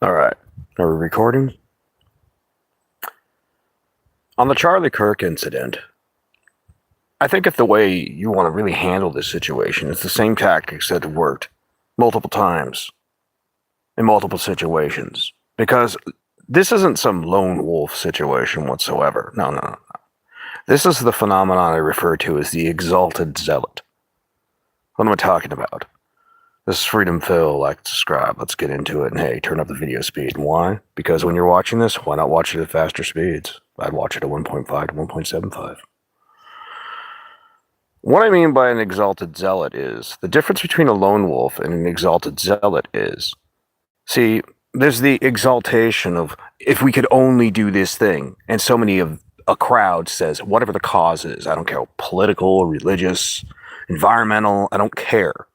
All right. Are we recording? On the Charlie Kirk incident, I think if the way you want to really handle this situation is the same tactics that have worked multiple times in multiple situations, because this isn't some lone wolf situation whatsoever. No. This is the phenomenon I refer to as the Exalted Zealot. What am I talking about? This is Freedom Phil. Like, subscribe. Let's get into it. And hey, turn up the video speed. And why? Because when you're watching this, why not watch it at faster speeds? I'd watch it at 1.5 to 1.75. What I mean by an Exalted Zealot is, the difference between a lone wolf and an Exalted Zealot is, see, there's the exaltation of, if we could only do this thing, and so many of a crowd says, whatever the cause is, I don't care, political, religious, environmental, I don't care.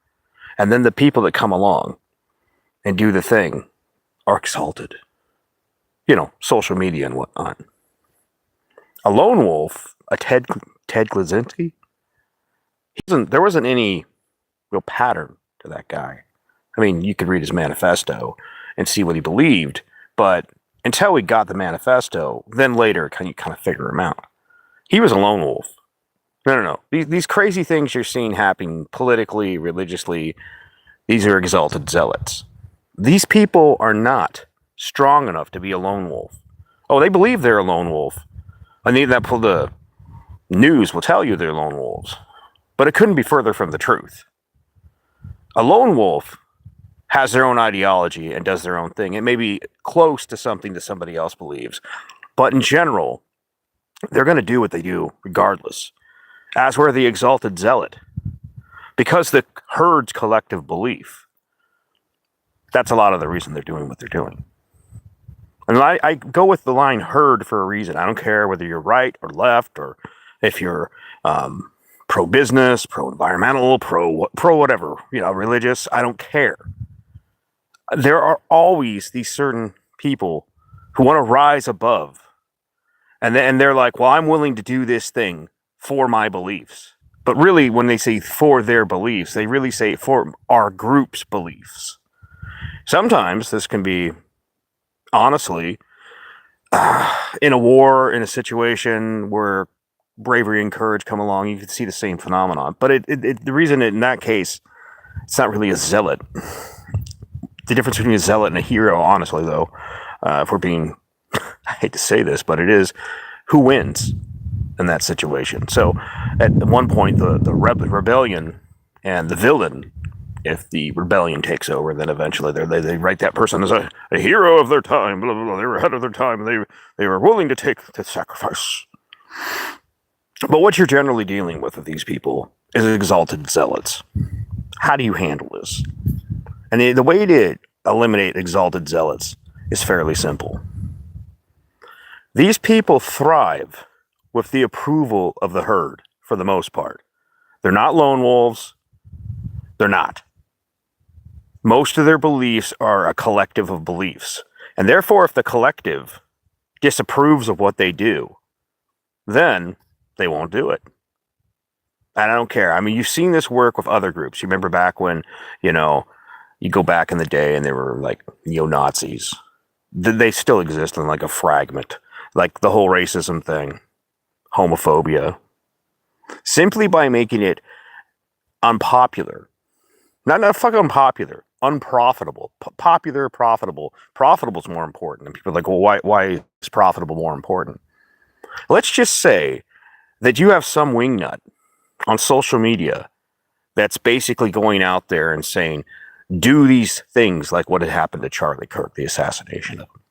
And then the people that come along and do the thing are exalted. You know, social media and whatnot. A lone wolf, a Ted Glazinski, there wasn't any real pattern to that guy. I mean, you could read his manifesto and see what he believed, but until we got the manifesto, then later you kind of figure him out. He was a lone wolf. No. These crazy things you're seeing happening politically, religiously, these are Exalted Zealots. These people are not strong enough to be a lone wolf. Oh, they believe they're a lone wolf. I need that the news will tell you they're lone wolves. But it couldn't be further from the truth. A lone wolf has their own ideology and does their own thing. It may be close to something that somebody else believes, but in general, they're going to do what they do regardless. As were the Exalted Zealot. Because the herd's collective belief, that's a lot of the reason they're doing what they're doing. And I go with the line herd for a reason. I don't care whether you're right or left, or if you're pro-business, pro-environmental, pro whatever, religious. I don't care. There are always these certain people who want to rise above. And they're like, well, I'm willing to do this thing for my beliefs. But really, when they say for their beliefs, they really say for our group's beliefs. Sometimes this can be, honestly, in a war, in a situation where bravery and courage come along, you can see the same phenomenon. But the reason in that case, it's not really a zealot. The difference between a zealot and a hero, honestly, though, if we're being, I hate to say this, but it is, who wins in that situation? So at one point, the rebellion and the villain, if the rebellion takes over, then eventually they write that person as a hero of their time, blah, blah, blah. They were ahead of their time, they were willing to take the sacrifice. But what you're generally dealing with these people is Exalted Zealots. How do you handle this? And the way to eliminate Exalted Zealots is fairly simple. These people thrive with the approval of the herd, for the most part. They're not lone wolves. They're not. Most of their beliefs are a collective of beliefs. And therefore, if the collective disapproves of what they do, then they won't do it. And I don't care. I mean, you've seen this work with other groups. You remember back when, you go back in the day and they were like neo-Nazis. They still exist in like a fragment. Like the whole racism thing. Homophobia. Simply by making it unpopular. Not fucking unpopular. Unprofitable. Popular, profitable. Profitable is more important. And people are like, well, why is profitable more important? Let's just say that you have some wingnut on social media that's basically going out there and saying, do these things like what had happened to Charlie Kirk, the assassination of him.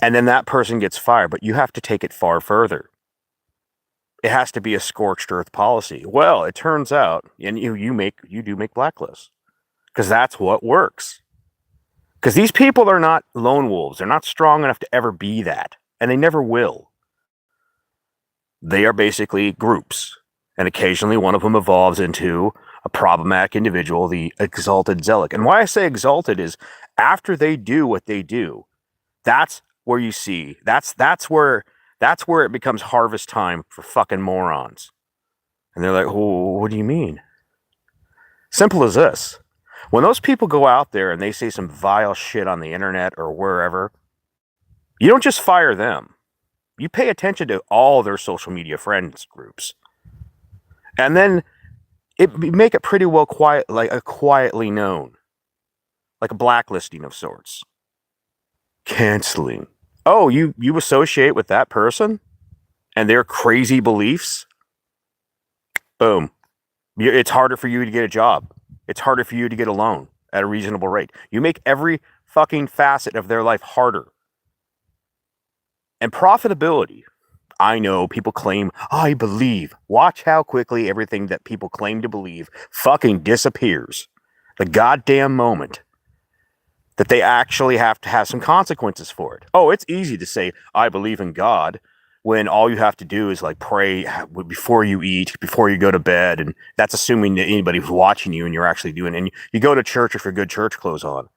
And then that person gets fired, but you have to take it far further. It has to be a scorched earth policy. Well, it turns out, and you do make blacklists, because that's what works. Because these people are not lone wolves. They're not strong enough to ever be that, and they never will. They are basically groups, and occasionally one of them evolves into a problematic individual, the Exalted Zealot. And why I say exalted is after they do what they do, that's where you see, that's where it becomes harvest time for fucking morons. And they're like, oh, what do you mean? Simple as this. When those people go out there and they say some vile shit on the internet or wherever, you don't just fire them. You pay attention to all their social media friends groups. And then make it pretty well quietly known. Like a blacklisting of sorts. Canceling. Oh, you associate with that person and their crazy beliefs? Boom. It's harder for you to get a job. It's harder for you to get a loan at a reasonable rate. You make every fucking facet of their life harder. And profitability. I know people claim, I believe. Watch how quickly everything that people claim to believe fucking disappears. The goddamn moment that they actually have to have some consequences for it. Oh, it's easy to say, I believe in God, when all you have to do is like pray before you eat, before you go to bed. And that's assuming that anybody's watching you and you're actually doing it. And you go to church with your good church clothes on.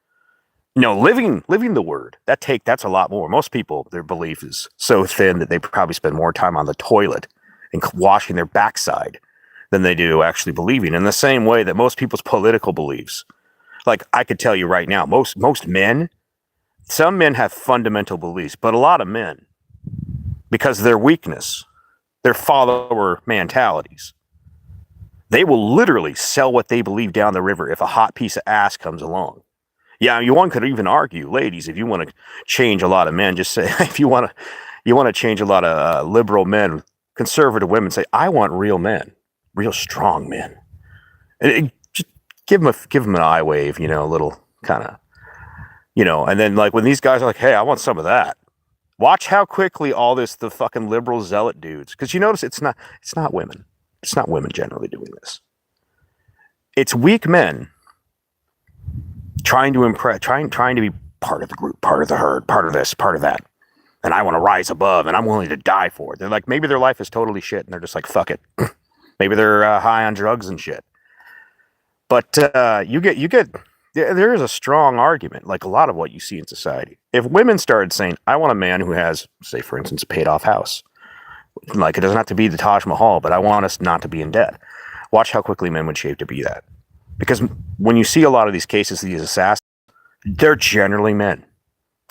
No, living the word, that's a lot more. Most people, their belief is so thin that they probably spend more time on the toilet and washing their backside than they do actually believing. In the same way that most people's political beliefs, like I could tell you right now, most men, some men have fundamental beliefs, but a lot of men, because of their weakness, their follower mentalities, they will literally sell what they believe down the river if a hot piece of ass comes along. Yeah, one could even argue, ladies, if you want to change a lot of men, just say, if you want to change a lot of liberal men, conservative women, say, I want real men, real strong men. And just give them an eye wave, a little kind of, and then like when these guys are like, hey, I want some of that. Watch how quickly the fucking liberal zealot dudes, because you notice it's not women. It's not women generally doing this. It's weak men trying to impress, trying to be part of the group, part of the herd, part of this, part of that. And I want to rise above and I'm willing to die for it. They're like, maybe their life is totally shit and they're just like, fuck it. Maybe they're high on drugs and shit. But there is a strong argument, like a lot of what you see in society. If women started saying, I want a man who has, say, for instance, a paid off house. Like, it doesn't have to be the Taj Mahal, but I want us not to be in debt. Watch how quickly men would shape to be that. Because when you see a lot of these cases, these assassins, they're generally men.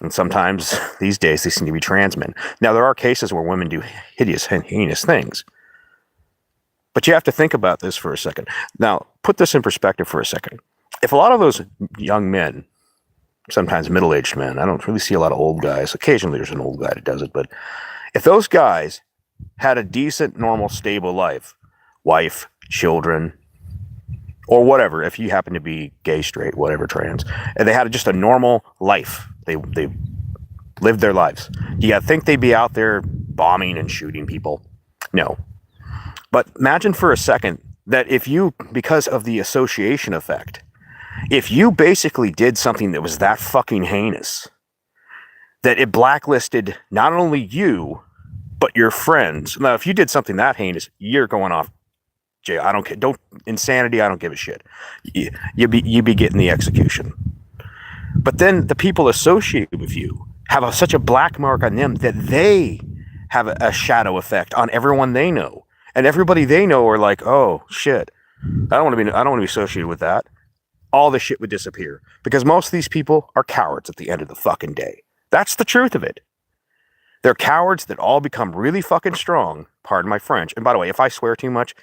And sometimes, these days, they seem to be trans men. Now, there are cases where women do hideous and heinous things. But you have to think about this for a second. Now, put this in perspective for a second. If a lot of those young men, sometimes middle-aged men, I don't really see a lot of old guys. Occasionally, there's an old guy that does it. But if those guys had a decent, normal, stable life, wife, children, or whatever, if you happen to be gay, straight, whatever, trans, and they had just a normal life, they lived their lives, do you think they'd be out there bombing and shooting people? No. But imagine for a second that if you, because of the association effect, if you basically did something that was that fucking heinous, that it blacklisted not only you, but your friends. Now, if you did something that heinous, you're going off jail. I don't care. Insanity. I don't give a shit. You'd be getting the execution. But then the people associated with you have such a black mark on them that they have a shadow effect on everyone they know, and everybody they know are like, oh shit, I don't want to be associated with that. All the shit would disappear because most of these people are cowards at the end of the fucking day. That's the truth of it. They're cowards that all become really fucking strong. Pardon my French. And by the way, if I swear too much,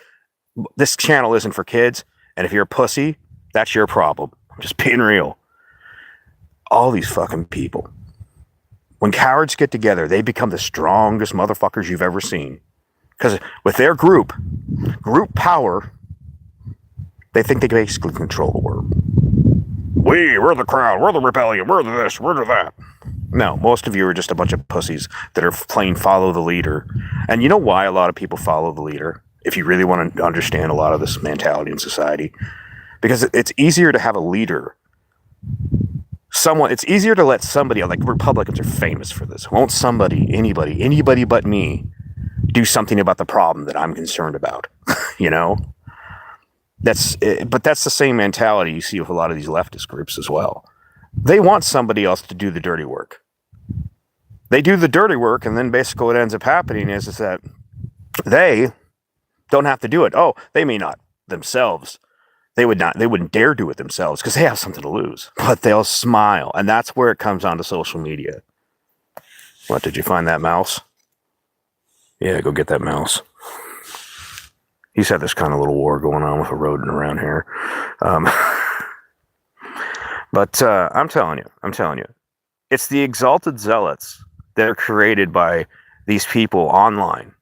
this channel isn't for kids. And if you're a pussy, that's your problem. I'm just being real. All these fucking people. When cowards get together, they become the strongest motherfuckers you've ever seen. Because with their group power, they think they can basically control the world. We're the crowd, we're the rebellion, we're the this, we're the that. No, most of you are just a bunch of pussies that are playing follow the leader. And you know why a lot of people follow the leader? If you really want to understand a lot of this mentality in society. Because it's easier to have a leader. It's easier to let somebody, like Republicans are famous for this. Won't anybody but me, do something about the problem that I'm concerned about? But that's the same mentality you see with a lot of these leftist groups as well. They want somebody else to do the dirty work. They do the dirty work, and then basically what ends up happening is that they don't have to do it. Oh, they may not themselves They wouldn't dare do it themselves because they have something to lose, but they'll smile. And that's where it comes onto social media. What, did you find that mouse? Yeah, go get that mouse. He's had this kind of little war going on with a rodent around here. But I'm telling you, it's the Exalted Zealots that are created by these people online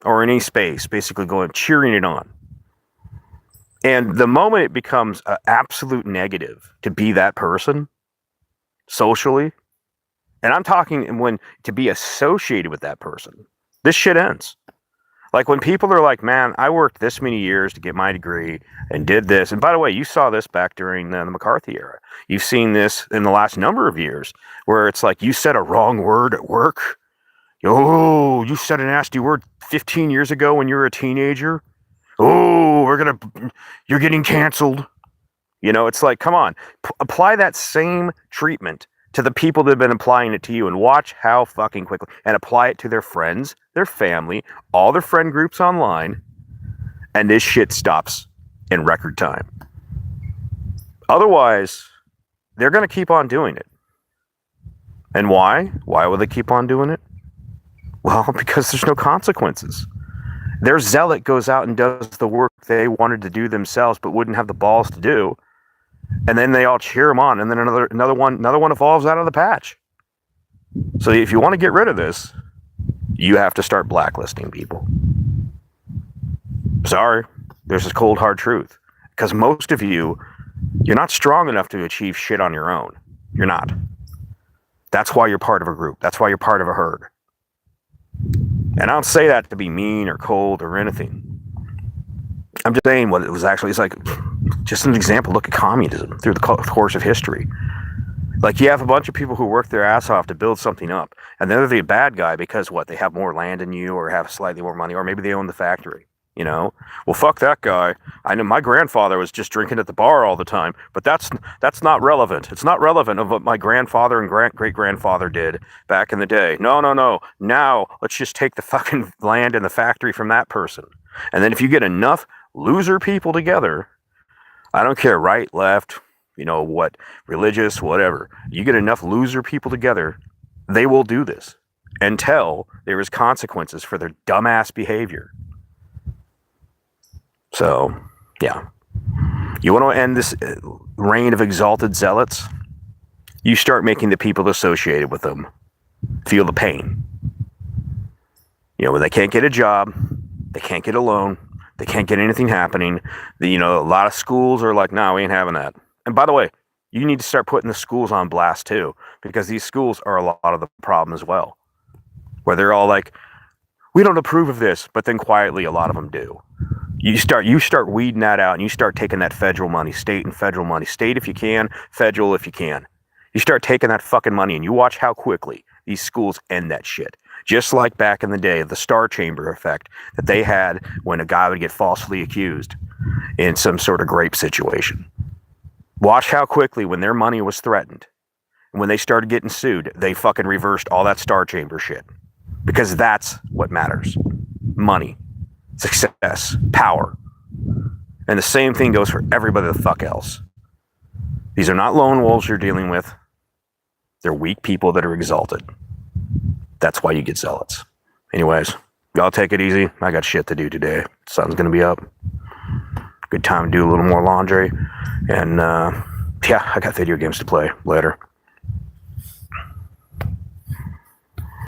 or in any space, basically going cheering it on. And the moment it becomes an absolute negative to be that person socially, and I'm talking when to be associated with that person, this shit ends. Like when people are like, man, I worked this many years to get my degree and did this. And by the way, you saw this back during the McCarthy era. You've seen this in the last number of years where it's like you said a wrong word at work. Oh, you said a nasty word 15 years ago when you were a teenager. Oh, you're getting canceled. You know, it's like, come on, apply that same treatment to the people that have been applying it to you and watch how fucking quickly, and apply it to their friends, their family, all their friend groups online, and this shit stops in record time. Otherwise, they're going to keep on doing it. And why? Why will they keep on doing it? Well, because there's no consequences. Their zealot goes out and does the work they wanted to do themselves but wouldn't have the balls to do. And then they all cheer him on, and then another one evolves out of the patch. So if you want to get rid of this, you have to start blacklisting people. Sorry, there's this cold hard truth. Because most of you're not strong enough to achieve shit on your own. You're not. That's why you're part of a group. That's why you're part of a herd. And I don't say that to be mean or cold or anything. I'm just saying what it was actually. It's like, just an example, look at communism through the course of history. Like, you have a bunch of people who work their ass off to build something up, and they're the bad guy because what? They have more land than you, or have slightly more money, or maybe they own the factory, you know? Well, fuck that guy. I know my grandfather was just drinking at the bar all the time, but that's not relevant. It's not relevant of what my grandfather and great-grandfather did back in the day. No. Now, let's just take the fucking land and the factory from that person. And then if you get enough loser people together, I don't care, right, left, you know, what, religious, whatever. You get enough loser people together, they will do this until there is consequences for their dumbass behavior. So, yeah. You want to end this reign of exalted zealots? You start making the people associated with them feel the pain. You know, when they can't get a job, they can't get a loan, they can't get anything happening. A lot of schools are like, no, we ain't having that. And by the way, you need to start putting the schools on blast too, because these schools are a lot of the problem as well. Where they're all like, we don't approve of this, but then quietly a lot of them do. You start weeding that out, and you start taking that federal money, state and federal money, state if you can, federal if you can. You start taking that fucking money, and you watch how quickly these schools end that shit. Just like back in the day, the Star Chamber effect that they had when a guy would get falsely accused in some sort of rape situation. Watch how quickly, when their money was threatened, and when they started getting sued, they fucking reversed all that Star Chamber shit. Because that's what matters. Money, success, power. And the same thing goes for everybody the fuck else. These are not lone wolves you're dealing with. They're weak people that are exalted. That's why you get zealots. Anyways, y'all take it easy. I got shit to do today. Sun's gonna be up. Good time to do a little more laundry. And I got video games to play later.